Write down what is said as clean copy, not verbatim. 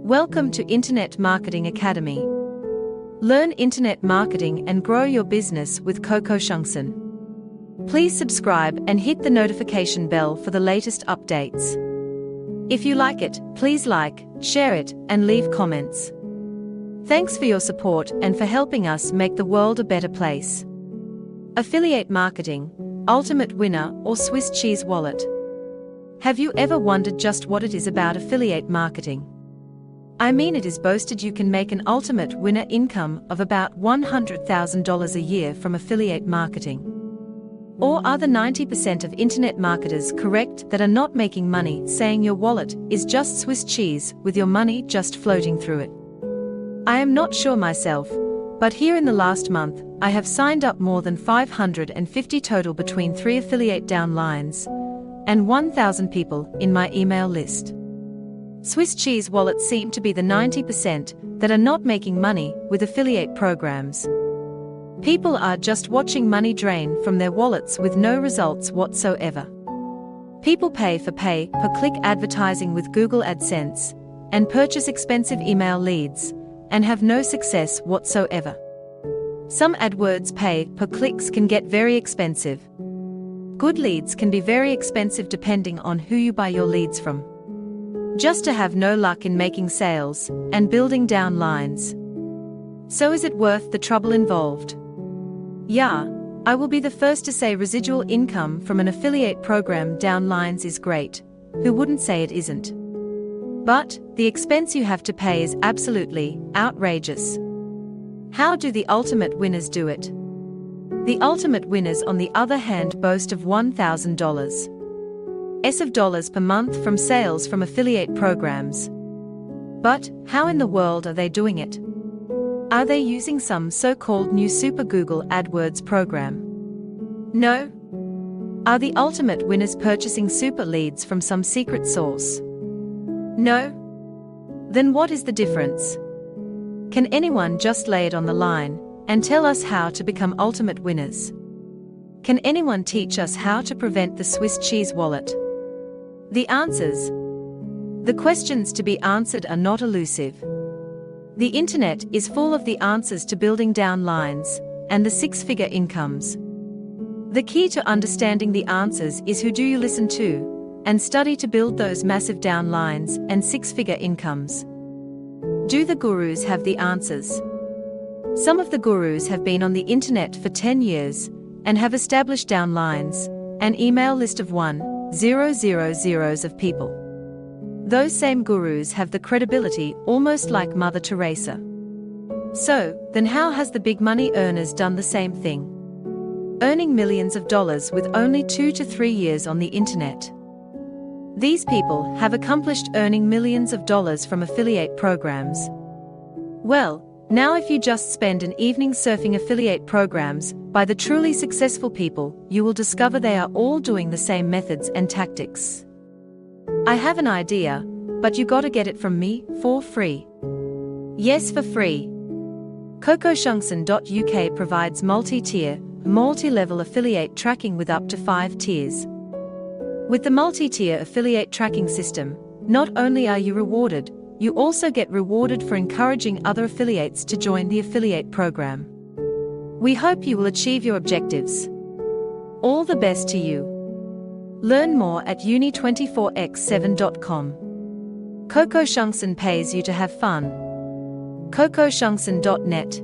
Welcome to Internet Marketing Academy. Learn internet marketing and grow your business with KOKOSHUNGSAN. Please subscribe and hit the notification bell for the latest updates. If you like it, please like, share it, and leave comments. Thanks for your support and for helping us make the world a better place. Affiliate marketing, ultimate winner or Swiss cheese wallet? Have you ever wondered just what it is about affiliate marketing? I mean, it is boasted you can make an ultimate winner income of about $100,000 a year from affiliate marketing. Or are the 90% of internet marketers correct that are not making money, saying your wallet is just Swiss cheese with your money just floating through it? I am not sure myself, but here in the last month, I have signed up more than 550 total between 3 affiliate downlines and 1,000 people in my email list. Swiss cheese wallets seem to be the 90% that are not making money with affiliate programs. People are just watching money drain from their wallets with no results whatsoever. People pay for pay-per-click advertising with Google AdSense and purchase expensive email leads and have no success whatsoever. Some AdWords pay-per-clicks can get very expensive. Good leads can be very expensive depending on who you buy your leads from. Just to have no luck in making sales and building downlines. So is it worth the trouble involved? Yeah, I will be the first to say residual income from an affiliate program downlines is great. Who wouldn't say it isn't? But the expense you have to pay is absolutely outrageous. How do the ultimate winners do it? The ultimate winners, on the other hand, boast of $1,000 per month from sales from affiliate programs. But how in the world are they doing it? Are they using some so-called new super Google AdWords program? No. Are the ultimate winners purchasing super leads from some secret source? No. Then what is the difference? Can anyone just lay it on the line and tell us how to become ultimate winners? Can anyone teach us how to prevent the Swiss cheese wallet? The answers. The questions to be answered are not elusive. The internet is full of the answers to building downlines and the six-figure incomes. The key to understanding the answers is who do you listen to and study to build those massive downlines and six-figure incomes. Do the gurus have the answers? Some of the gurus have been on the internet for 10 years and have established downlines, an email list of 1,000 of people. Those same gurus have the credibility almost like Mother Teresa. So, then how has the big money earners done the same thing? Earning millions of dollars with only 2 to 3 years on the internet. These people have accomplished earning millions of dollars from affiliate programs. Well, now if you just spend an evening surfing affiliate programs by the truly successful people, you will discover they are all doing the same methods and tactics. I have an idea, but you gotta get it from me for free. Yes, for free. KOKOSHUNGSAN.UK provides multi-tier, multi-level affiliate tracking with up to 5 tiers. With the multi-tier affiliate tracking system, not only are you rewarded, you also get rewarded for encouraging other affiliates to join the affiliate program. We hope you will achieve your objectives. All the best to you. Learn more at uni24x7.com. KOKOSHUNGSAN pays you to have fun. KOKOSHUNGSAN.net